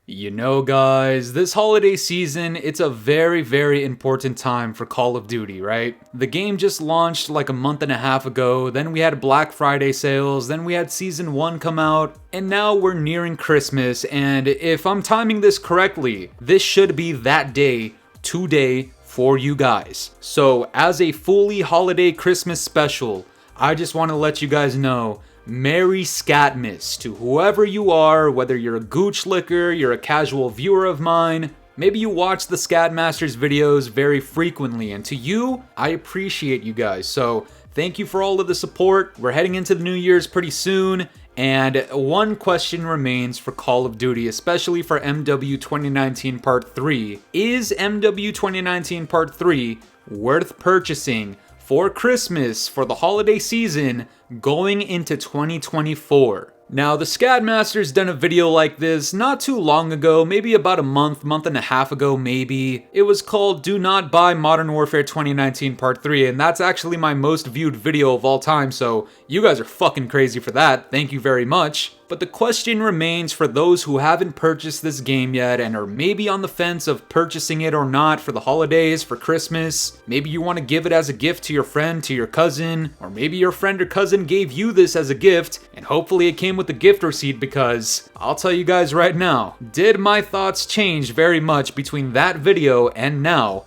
You know, guys, this holiday season, it's a very important time for Call of Duty, right? The game just launched like a month and a half ago, then we had Black Friday sales, then we had Season 1 come out, and now we're nearing Christmas, and if I'm timing this correctly, this should be that day, today, for you guys. So, as a Fooly holiday Christmas special, I just want to let you guys know, Merry SCATMAS to whoever you are, whether you're a gooch licker, you're a casual viewer of mine, maybe you watch the Scatmasters videos very frequently, and to you, I appreciate you guys, so thank you for all of the support. We're heading into the New Year's pretty soon, and one question remains for Call of Duty, especially for MW 2019 Part 3. Is MW 2019 Part 3 worth purchasing for Christmas, for the holiday season, going into 2024. Now, the Scatmasters done a video like this not too long ago, maybe about a month and a half ago maybe. It was called Do Not Buy Modern Warfare 2019 Part 3, and that's actually my most viewed video of all time, so you guys are fucking crazy for that, thank you very much. But the question remains for those who haven't purchased this game yet and are maybe on the fence of purchasing it or not for the holidays, for Christmas. Maybe you want to give it as a gift to your friend, to your cousin, or maybe your friend or cousin gave you this as a gift and hopefully it came with a gift receipt, because I'll tell you guys right now, did my thoughts change very much between that video and now?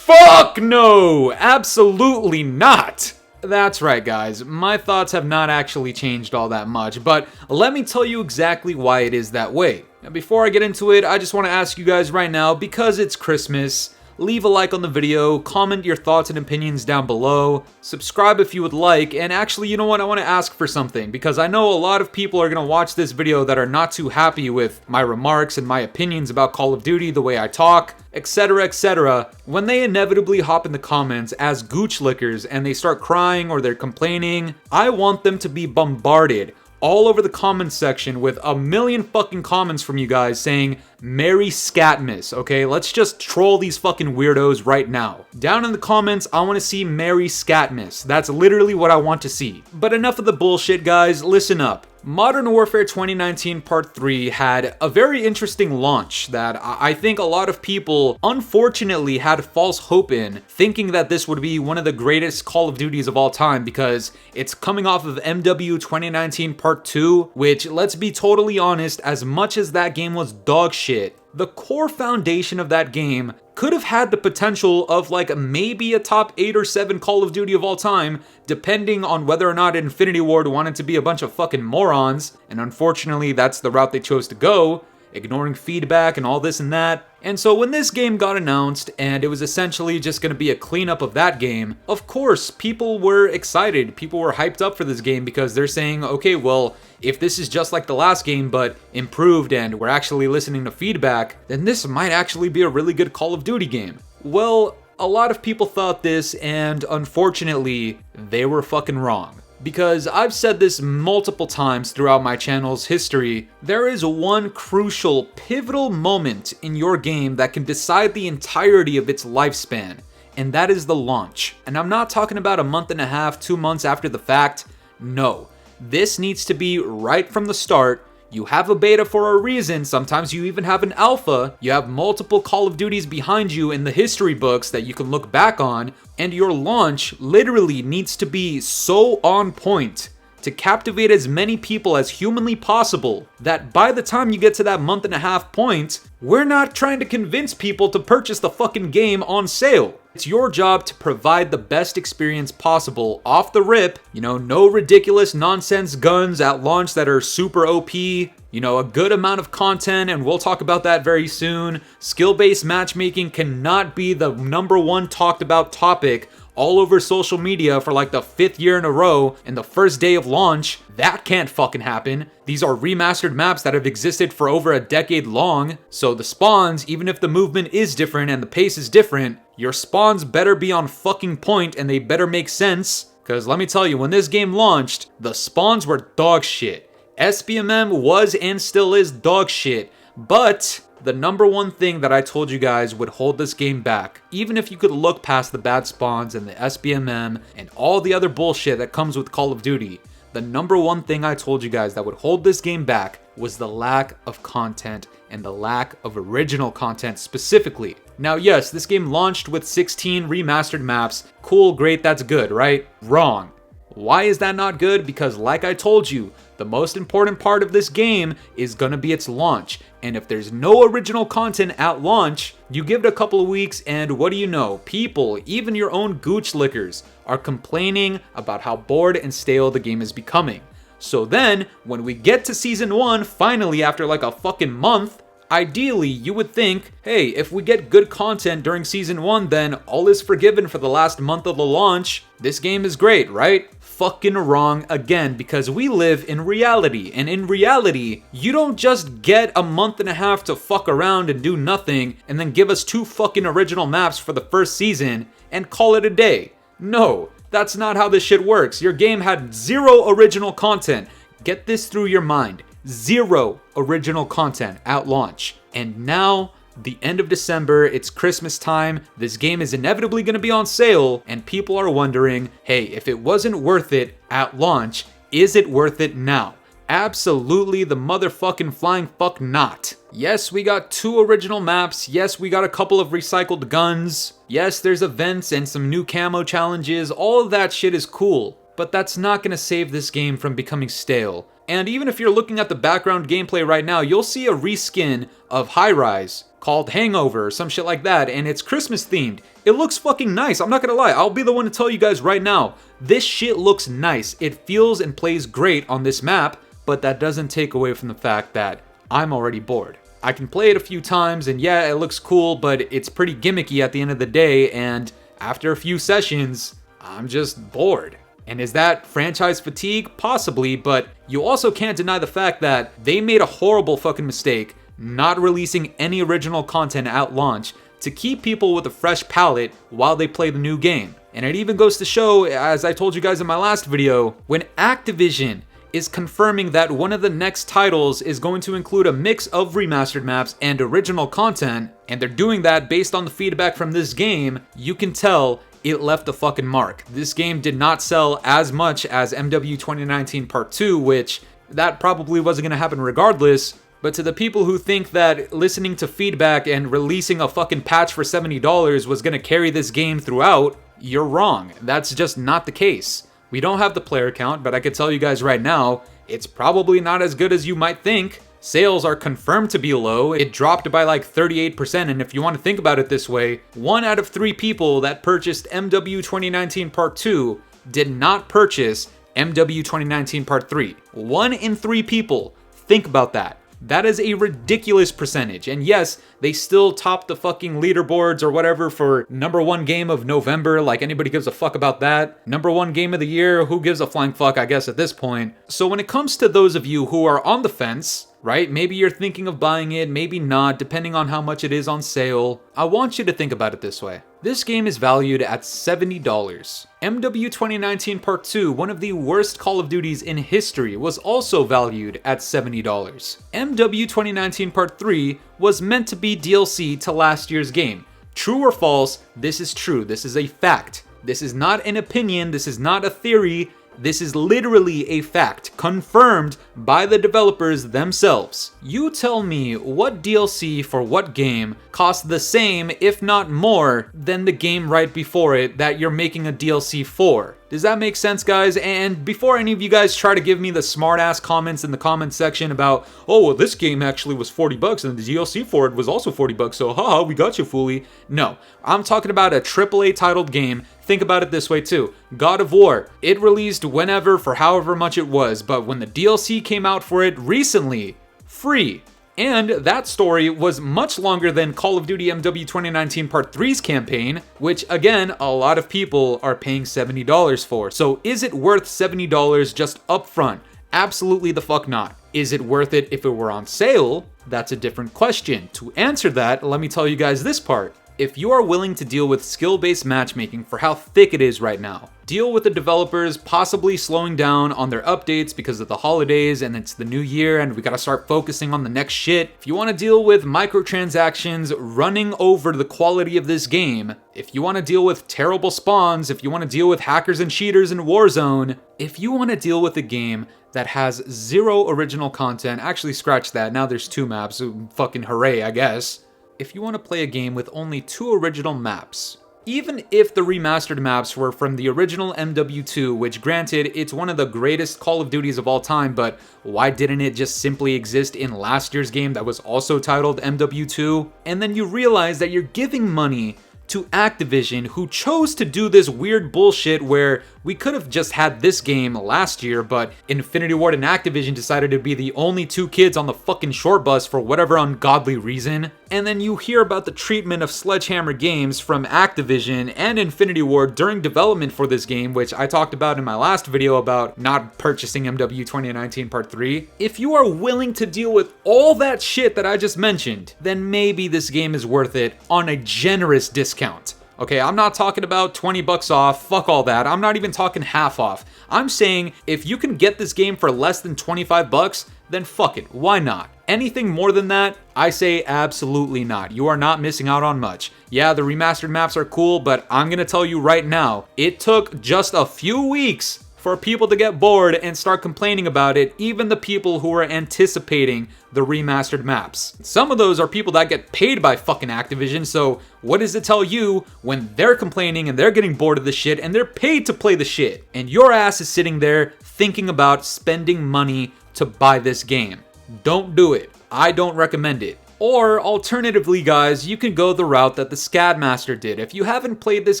Fuck no! Absolutely not! That's right, guys, my thoughts have not actually changed all that much, but let me tell you exactly why it is that way. Now, before I get into it, I just want to ask you guys right now, because it's Christmas, leave a like on the video, comment your thoughts and opinions down below, subscribe if you would like, and actually, you know what, I want to ask for something, because I know a lot of people are going to watch this video that are not too happy with my remarks and my opinions about Call of Duty, the way I talk, etc, etc. When they inevitably hop in the comments as gooch lickers and they start crying or they're complaining, I want them to be bombarded all over the comments section with a million fucking comments from you guys saying Merry SCATMAS, okay? Let's just troll these fucking weirdos right now. Down in the comments, I want to see Merry SCATMAS. That's literally what I want to see. But enough of the bullshit, guys. Listen up. Modern Warfare 2019 Part 3 had a very interesting launch that I think a lot of people unfortunately had false hope in, thinking that this would be one of the greatest Call of Duties of all time because it's coming off of MW 2019 Part 2, which, let's be totally honest, as much as that game was dog shit, the core foundation of that game could have had the potential of like maybe a top 8 or 7 Call of Duty of all time, depending on whether or not Infinity Ward wanted to be a bunch of fucking morons, and unfortunately that's the route they chose to go, ignoring feedback and all this and that. And so when this game got announced and it was essentially just going to be a cleanup of that game, of course people were excited, people were hyped up for this game because they're saying, okay, well, if this is just like the last game but improved and we're actually listening to feedback, then this might actually be a really good Call of Duty game. Well, a lot of people thought this, and unfortunately, they were fucking wrong. Because I've said this multiple times throughout my channel's history, there is one crucial, pivotal moment in your game that can decide the entirety of its lifespan, and that is the launch. And I'm not talking about a month and a half, 2 months after the fact. No, this needs to be right from the start. You have a beta for a reason, sometimes you even have an alpha, you have multiple Call of Duties behind you in the history books that you can look back on, and your launch literally needs to be so on point to captivate as many people as humanly possible that by the time you get to that month and a half point, we're not trying to convince people to purchase the fucking game on sale. It's your job to provide the best experience possible off the rip, you know, no ridiculous nonsense guns at launch that are super OP, you know, a good amount of content, and we'll talk about that very soon. Skill-based matchmaking cannot be the #1 talked about topic all over social media for like the 5th year in a row and the first day of launch. That can't fucking happen. These are remastered maps that have existed for over a decade long, so the spawns, even if the movement is different and the pace is different, your spawns better be on fucking point and they better make sense, because let me tell you, when this game launched, the spawns were dog shit. SBMM was and still is dog shit, but the #1 thing that I told you guys would hold this game back, even if you could look past the bad spawns and the SBMM and all the other bullshit that comes with Call of Duty, the #1 thing I told you guys that would hold this game back was the lack of content and the lack of original content specifically. Now, yes, this game launched with 16 remastered maps. Cool, great, that's good, right? Wrong. Why is that not good? Because like I told you, the most important part of this game is gonna be its launch. And if there's no original content at launch, you give it a couple of weeks and what do you know? People, even your own gooch lickers, are complaining about how bored and stale the game is becoming. So then, when we get to Season 1, finally after like a fucking month, ideally you would think, hey, if we get good content during Season 1, then all is forgiven for the last month of the launch. This game is great, right? Fucking wrong again, because we live in reality, and in reality, you don't just get a month and a half to fuck around and do nothing, and then give us 2 fucking original maps for the first season, and call it a day. No, that's not how this shit works. Your game had 0 original content. Get this through your mind. 0 original content at launch. And now, the end of December, it's Christmas time, this game is inevitably going to be on sale, and people are wondering, hey, if it wasn't worth it at launch, is it worth it now? Absolutely the motherfucking flying fuck not. Yes, we got 2 original maps, yes, we got a couple of recycled guns, yes, there's events and some new camo challenges, all of that shit is cool, but that's not going to save this game from becoming stale. And even if you're looking at the background gameplay right now, you'll see a reskin of High Rise called Hangover or some shit like that, and it's Christmas themed. It looks fucking nice, I'm not gonna lie. I'll be the one to tell you guys right now, this shit looks nice. It feels and plays great on this map, but that doesn't take away from the fact that I'm already bored. I can play it a few times, and yeah, it looks cool, but it's pretty gimmicky at the end of the day, and after a few sessions, I'm just bored. And is that franchise fatigue? Possibly, but you also can't deny the fact that they made a horrible fucking mistake not releasing any original content at launch to keep people with a fresh palette while they play the new game. And it even goes to show, as I told you guys in my last video, when Activision is confirming that one of the next titles is going to include a mix of remastered maps and original content, and they're doing that based on the feedback from this game, you can tell it left a fucking mark. This game did not sell as much as MW 2019 Part 2, which that probably wasn't going to happen regardless, but to the people who think that listening to feedback and releasing a fucking patch for $70 was going to carry this game throughout, you're wrong. That's just not the case. We don't have the player count, but I can tell you guys right now, it's probably not as good as you might think. Sales are confirmed to be low. It dropped by like 38%, and if you want to think about it this way, 1 out of 3 people that purchased MW 2019 Part 2 did not purchase MW 2019 Part 3. 1 in 3 people. Think about that. That is a ridiculous percentage. And yes, they still top the fucking leaderboards or whatever for #1 game of November, like anybody gives a fuck about that. #1 game of the year, who gives a flying fuck, I guess, at this point. So when it comes to those of you who are on the fence, right? Maybe you're thinking of buying it, maybe not, depending on how much it is on sale. I want you to think about it this way. This game is valued at $70. MW 2019 Part 2, one of the worst Call of Duties in history, was also valued at $70. MW 2019 Part 3 was meant to be DLC to last year's game. True or false, this is true. This is a fact. This is not an opinion. This is not a theory. This is literally a fact, confirmed by the developers themselves. You tell me what DLC for what game costs the same, if not more, than the game right before it that you're making a DLC for. Does that make sense, guys? And before any of you guys try to give me the smart-ass comments in the comment section about, oh, well, this game actually was $40 and the DLC for it was also $40, so haha, we got you, Fooly. No, I'm talking about a AAA titled game. Think about it this way too. God of War, it released whenever for however much it was, but when the DLC came out for it recently, free. And that story was much longer than Call of Duty MW 2019 Part 3's campaign, which again, a lot of people are paying $70 for. So is it worth $70 just upfront? Absolutely the fuck not. Is it worth it if it were on sale? That's a different question. To answer that, let me tell you guys this part. If you are willing to deal with skill-based matchmaking for how thick it is right now, deal with the developers possibly slowing down on their updates because of the holidays and it's the new year and we gotta start focusing on the next shit. If you want to deal with microtransactions running over the quality of this game, if you want to deal with terrible spawns, if you want to deal with hackers and cheaters in Warzone, if you want to deal with a game that has zero original content, actually scratch that, now there's 2 maps, so fucking hooray, I guess. If you want to play a game with only 2 original maps, even if the remastered maps were from the original MW2, which granted, it's one of the greatest Call of Duties of all time, but why didn't it just simply exist in last year's game that was also titled MW2? And then you realize that you're giving money to Activision, who chose to do this weird bullshit where we could have just had this game last year, but Infinity Ward and Activision decided to be the only 2 kids on the fucking short bus for whatever ungodly reason. And then you hear about the treatment of Sledgehammer Games from Activision and Infinity Ward during development for this game, which I talked about in my last video about not purchasing MW 2019 Part 3. If you are willing to deal with all that shit that I just mentioned, then maybe this game is worth it on a generous discount. Okay, I'm not talking about 20 bucks off, fuck all that. I'm not even talking half off. I'm saying if you can get this game for less than 25 bucks, then fuck it, why not? Anything more than that, I say absolutely not. You are not missing out on much. Yeah, the remastered maps are cool, but I'm gonna tell you right now, it took just a few weeks for people to get bored and start complaining about it, even the people who are anticipating the remastered maps. Some of those are people that get paid by fucking Activision, so what does it tell you when they're complaining and they're getting bored of the shit and they're paid to play the shit? And your ass is sitting there thinking about spending money to buy this game. Don't do it. I don't recommend it. Or alternatively, guys, you can go the route that the SCATMAS did. If you haven't played this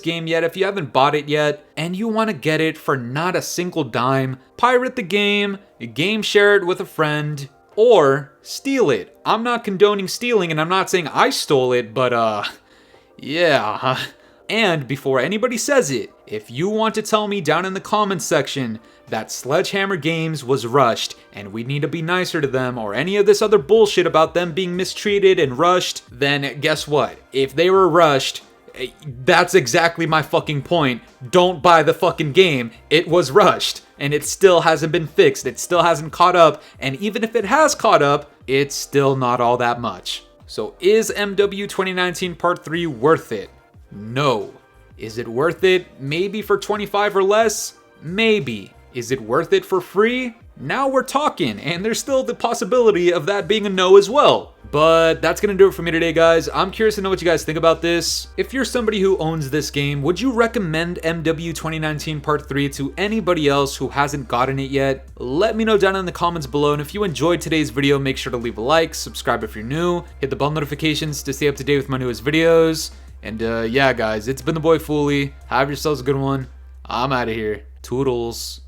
game yet, if you haven't bought it yet, and you want to get it for not a single dime, pirate the game share it with a friend, or steal it. I'm not condoning stealing, and I'm not saying I stole it, but yeah. And before anybody says it, if you want to tell me down in the comments section that Sledgehammer Games was rushed and we need to be nicer to them, or any of this other bullshit about them being mistreated and rushed, then guess what? If they were rushed, that's exactly my fucking point. Don't buy the fucking game. It was rushed and it still hasn't been fixed. It still hasn't caught up, and even if it has caught up, it's still not all that much. So is MW 2019 Part 3 worth it? No. Is it worth it? Maybe for 25 or less? Maybe. Is it worth it for free? Now we're talking, and there's still the possibility of that being a no as well. But that's gonna do it for me today, guys. I'm curious to know what you guys think about this. If you're somebody who owns this game, would you recommend MW 2019 Part 3 to anybody else who hasn't gotten it yet? Let me know down in the comments below, and if you enjoyed today's video, make sure to leave a like, subscribe if you're new, hit the bell notifications to stay up to date with my newest videos. And yeah, guys, it's been the boy Fooly. Have yourselves a good one. I'm out of here. Toodles.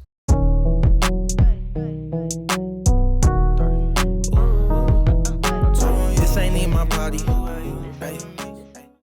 This ain't in my body.